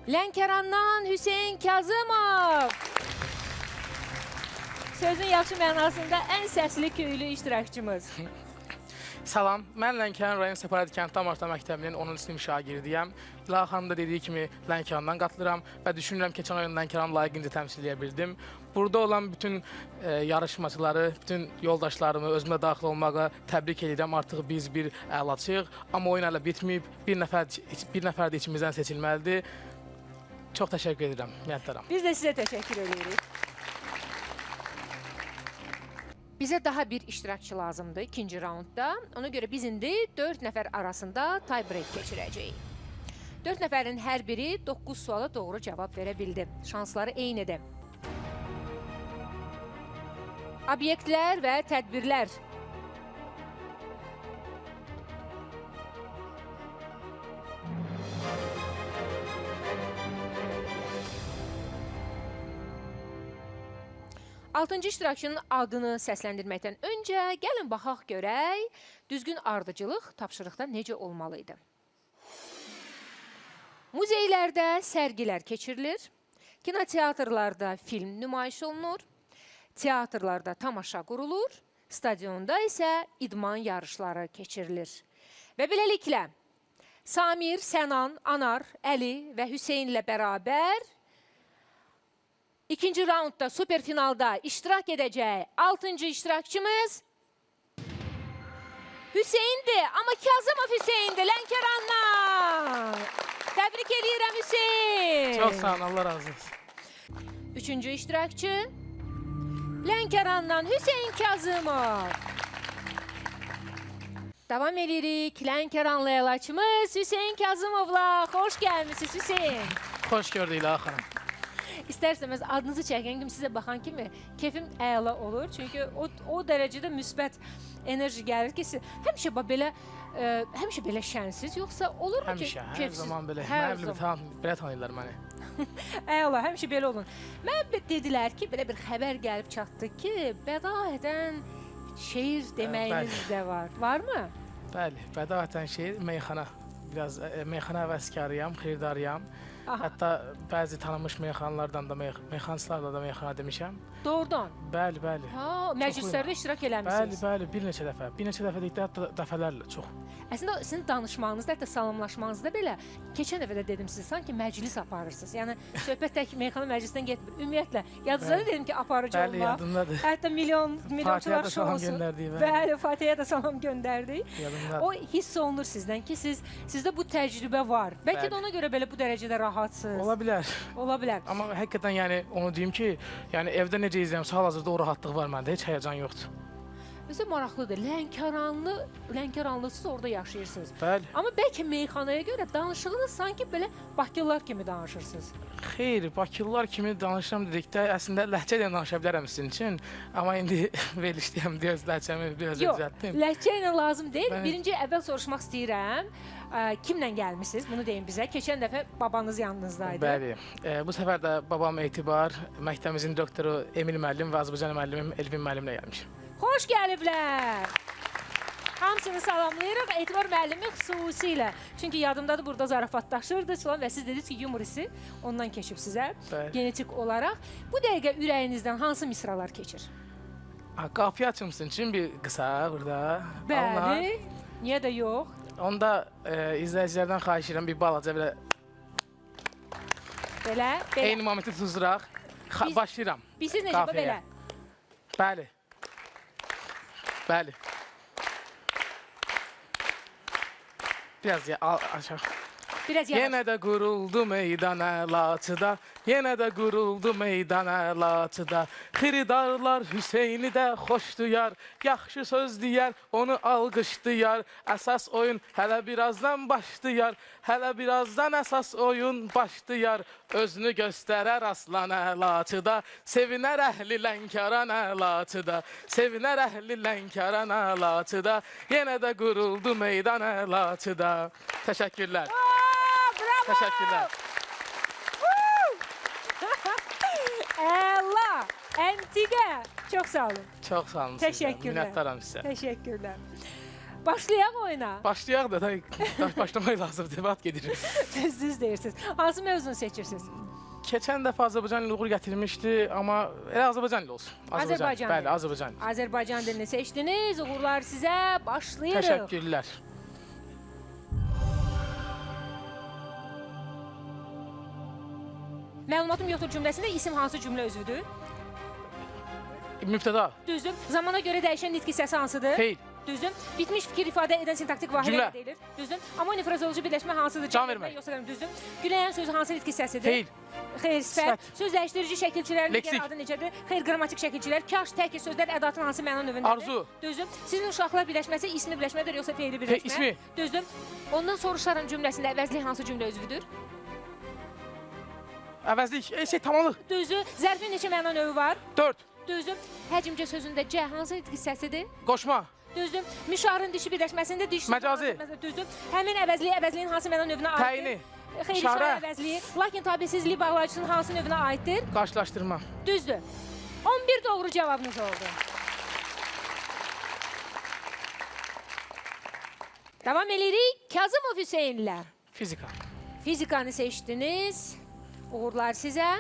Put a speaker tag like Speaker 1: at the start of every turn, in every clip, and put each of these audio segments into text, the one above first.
Speaker 1: Lənkərandan Hüseyn Kazımov. Sözün yaxşı mənasında ən səsli köylü iştirakçımız.
Speaker 2: Salam, mən Lənkəran rayon Səparət kənd tam orta məktəbinin 10-cu sinif şagirdiyəm. İlahi xanım da dediyi kimi Lənkərandan qatılıram və düşünürəm keçən oyun Lənkəranı layiqincə təmsil edə bildim. Burada olan bütün yarışmacıları, bütün yoldaşlarımı özümə daxil olmağa təbrik edirəm. Artıq biz bir əlaçıyıq, amma oyun hələ bitməyib. Bir nəfər də içimizdən seçilməlidir. Çox təşəkkür edirəm, minnətdaram.
Speaker 1: Biz də sizə təşəkkür edirik. Bizə daha bir iştirakçı lazımdır ikinci raundda. Ona görə biz indi 4 nəfər arasında tie break keçirəcəyik. 4 nəfərin hər biri 9 suala doğru cavab verə bildi. Şansları eynidir. Obyektlər və tədbirlər. Altıncı iştirakçının adını səsləndirməkdən öncə gəlin baxaq görək, düzgün ardıcılıq tapşırıqda necə olmalıydı. Muzeylərdə sərgilər keçirilir, kinoteatrlarda film nümayiş olunur, teatrlarda tamaşa qurulur, stadionda isə idman yarışları keçirilir. Və beləliklə, Samir, Sənan, Anar, Əli və Hüseyn ilə bərabər İkinci raundda, superfinalda iştirak edəcək 6-cı iştirakçımız Hüseyndir. Amma Kazımov Hüseyndir, Lənkərandan. Təbrik edirəm Hüseyn.
Speaker 2: Çox sağ olun, Allah razı olsun.
Speaker 1: 3-cü iştirakçı Lənkərandan Hüseyn Kazımov. Davam edirik. Lənkəranlı əlaçımız Hüseyn Kazımovla. Xoş gəlmişsiniz Hüseyn.
Speaker 2: Xoş gördük İlahi xanım.
Speaker 1: İstərsəməz adınızı çəkən kimi sizə baxan kimi keyfim əla olur. Çünki o dərəcədə müsbət enerji gəlir ki, siz həmişə belə şənsiz, yoxsa olurmu ki,
Speaker 2: keyfsiz? Həmişə, hər zaman belə. Belə tanıyırlar məni.
Speaker 1: Əla, həmişə belə olun. Mən dedilər ki, belə bir xəbər gəlib çatdı ki, bədahətən şeir deməyiniz də var. Varmı?
Speaker 2: Bəli, bədahətən şeir, meyxana. Biraz meyxana həvəskarıyam, xeyirdarıyam. Hətta bəzi tanınmış meyxanalardan da, meyxancılarla da meyxana demişəm.
Speaker 1: Doğrudan?
Speaker 2: Bəli, bəli.
Speaker 1: Məclislərdə iştirak eləmişsiniz?
Speaker 2: Bəli, bir neçə dəfə. Bir neçə dəfə deyikdə, hətta dəfələrlə çox.
Speaker 1: Əslində, sizin danışmağınızda, hətta salamlaşmağınızda belə, keçən dəfə də dedim siz, sanki məclis aparırsınız. Yəni, söhbət tək meyxana məclisdən getmir. Ümumiyyətlə, yadınızda dedim ki, aparıcı olmaq.
Speaker 2: Bəli, yadındadır.
Speaker 1: Hətta milyonçular şou olsun. Bəli, Fatihə də salam göndərdik. O hiss olunur sizdən ki, sizdə bu təcrübə var. Bəlkə də ona görə belə bu dərəcədə rahatsınız.
Speaker 2: Ola bilər.
Speaker 1: Ola bilər.
Speaker 2: Amma həqiqətən, yəni, onu deyim ki, yəni, evdə necə izləyəm, hal-hazırda o rahatlıq var məndə, heç həyəcan yoxdur.
Speaker 1: Özü maraqlıdır. Lənkəranlısınız, orada yaşayırsınız.
Speaker 2: Bəli.
Speaker 1: Amma bəlkə meyxanaya görə danışığınız sanki belə Bakılılar kimi danışırsınız.
Speaker 2: Xeyr, Bakılılar kimi danışıram dedikdə, əslində ləhcə ilə danışa bilərəm sizin üçün. Amma indi verilişdəyəm, deyiz, ləhcəmi biraz düzəltdim.
Speaker 1: Yox, ləhcə ilə lazım deyil. Birinci əvvəl soruşmaq istəyirəm. Kimlə gəlmişsiniz? Bunu deyin bizə. Keçən dəfə babanız yanınızdaydı.
Speaker 2: Bəli. Bu səfər də babam Etibar, məktəbimizin doktoru Emil müəllim və Azərbaycan müəllimim Elvin müəllimlə gəlmişim.
Speaker 1: Xoş gəliblər. Hamısını salamlayırıq. Etibar müəllimi xüsusilə. Çünki yadımdadır, burada zarafatlaşırdı və siz dediniz ki, yumor hissi ondan keçib sizə, genetik olaraq. Bu dəqiqə ürəyinizdən hansı misralar keçir?
Speaker 2: Qapıyı açımsın üçün bir qısa burada.
Speaker 1: Bəli. Niyə də yox?
Speaker 2: Onda izləyicilərdən xahiş edirəm bir balaca belə...
Speaker 1: Belə.
Speaker 2: Eyni momenti tuzuraq. Başlayıram.
Speaker 1: Biz siz necə belə?
Speaker 2: Bəli. Bəli. Biraz aşağı. Yenə də quruldu meydana Laçıda, yenə də quruldu meydana Laçıda. Xiridarlar Hüseyni də xoş duyar, yaxşı söz deyər, onu alqışlayar. Əsas oyun hələ birazdan başlayar, hələ birazdan əsas oyun başlayar. Özünü göstərər aslan Laçıda, sevinər əhli Lənkəran Laçıda, sevinər əhli Lənkəran Laçıda. Yenə də quruldu meydana Laçıda. Təşəkkürlər. Təşəkkürlər.
Speaker 1: Əla, əntiqə. Çox sağ olun.
Speaker 2: Çox sağ olun.
Speaker 1: Təşəkkürlər.
Speaker 2: Minnətdaram sizə.
Speaker 1: Təşəkkürlər. Başlayaq oyuna.
Speaker 2: Başlayaq da başlamaq lazımdır. Vaxt gedir.
Speaker 1: Düz deyirsiniz. Hansı mövzunu seçirsiniz?
Speaker 2: Keçən dəfə Azərbaycan dili uğur gətirmişdi, amma elə Azərbaycan dili olsun.
Speaker 1: Azərbaycan
Speaker 2: Bəli,
Speaker 1: dili.
Speaker 2: Azərbaycan dili.
Speaker 1: Azərbaycan dilini seçdiniz. Uğurlar sizə. Başlayırıq.
Speaker 2: Təşəkkürlər.
Speaker 1: Məlumatım yoxdur cümləsində isim hansı cümlə özüdür?
Speaker 2: Mübtəda.
Speaker 1: Düzdür. Zamana görə dəyişən nitq hissəsi hansıdır?
Speaker 2: Feil.
Speaker 1: Düzdür. Bitmiş fikir ifadə edən sintaktik vahidə
Speaker 2: Cümlə.
Speaker 1: deyilir. Düzdür. Amonim frazoloji birləşmə hansıdır?
Speaker 2: Can vermək.
Speaker 1: Yoxsa düzdür. Güləyən sözü hansı nitq hissəsidir?
Speaker 2: Feil.
Speaker 1: Xeyr, sifət.
Speaker 2: Sifət.
Speaker 1: Söz dəyişdirici şəkilçilərin
Speaker 2: Leksik.
Speaker 1: digər adı necədir? Xeyr, qrammatik şəkilçilər. Kaş, təkir sözlər ədatın hansı məna növündədir?
Speaker 2: Arzu.
Speaker 1: Düzdür. Sizin uşaqlar birləşməsi ismi birləşmədir, yoxsa feili birləşmə?
Speaker 2: İsmi.
Speaker 1: Düzdür. Ondan soruşarım cümləsində əvəzlik hansı cümlə özüdür?
Speaker 2: Əvəzlik, tamamlıq.
Speaker 1: Düzdür. Zərfin neçə məna növü var?
Speaker 2: 4.
Speaker 1: Düzdür. Həcmcə sözündə C hansı nitq hissəsidir?
Speaker 2: Qoşma.
Speaker 1: Düzdür. Mişarın dişi birləşməsində diş
Speaker 2: Məcazi.
Speaker 1: Düzdür. Həmin əvəzliyin hansı məna növünə aiddir?
Speaker 2: Təyini.
Speaker 1: Xeyr,
Speaker 2: İşarə.
Speaker 1: işarə əvəzliyi. Lakin tabesizlik bağlayıcısının hansı növünə aiddir?
Speaker 2: Qarşılaşdırma.
Speaker 1: Düzdür. 11 doğru cavabınız oldu. Davam edirik. Kazımov Hüseynlə.
Speaker 2: Fizika.
Speaker 1: Fizikanı seçdiniz. Uğurlar sizə.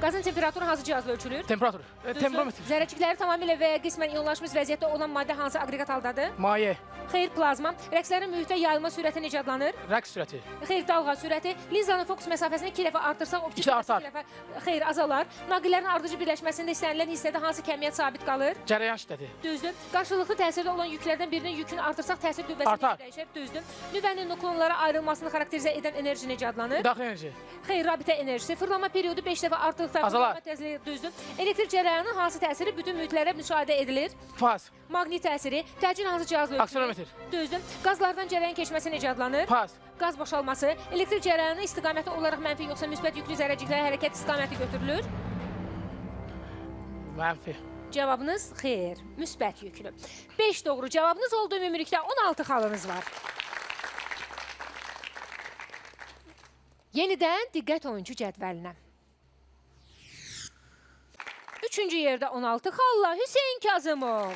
Speaker 1: Qazın temperaturu hansı cihazla ölçülür?
Speaker 2: Temperatur. Termometr.
Speaker 1: Zərrəcikləri tamamilə və ya qismən ionlaşmış vəziyyətdə olan maddə hansı aqreqat haldadır?
Speaker 2: Maye.
Speaker 1: Xeyr, plazma. Rəqslərin mühitə yayılma sürəti necə adlanır?
Speaker 2: Rəqs sürəti.
Speaker 1: Xeyr, dalğa sürəti. Linzanın fokus məsafəsini 2 dəfə artırsaq, optik
Speaker 2: İki artar.
Speaker 1: məsafə 2 dəfə xeyr, azalar. Naqillərin ardıcı birləşməsində istənilən hissədə hansı kəmiyyət sabit qalır?
Speaker 2: Cərəyan şiddəti.
Speaker 1: Düzdür. Qarşılıqlı təsirdə olan yüklərdən birinin yükünü artırsaq təsir qüvvəsi
Speaker 2: Artar.
Speaker 1: dəyişir. Düzdür. Nüvənin nukleonlara ayrılmasını xarakterizə edən enerji necə adlanır?
Speaker 2: Daxili enerji.
Speaker 1: Xeyr, rabitə enerjisi. Fırlanma periodu 5 dəfə artıqda
Speaker 2: Azalar.
Speaker 1: fırlanma tezliyi düzdür. Elektrik cərəyanının hansı təsiri bütün mühitlərə müşahidə edilir?
Speaker 2: Faz.
Speaker 1: Maqnit təsiri. Təcil hansı cihazla ölçülür?
Speaker 2: Aksiyonometr.
Speaker 1: Düzdür. Qazlardan cərəyan keçməsi necə adlanır?
Speaker 2: Faz.
Speaker 1: Qaz boşalması. Elektrik cərəyanı istiqaməti olaraq mənfi yoxsa müsbət yüklü zərrəciklərə hərəkət istiqaməti götürülür?
Speaker 2: Mənfi.
Speaker 1: Cavabınız xeyr, müsbət yüklü. 5 doğru cavabınız oldu. Ümumilikdə 16 xalınız var. Yenidən diqqət oyuncu cədvəlinə. 3-cü yerdə 16 xalla Hüseyn Kazımov.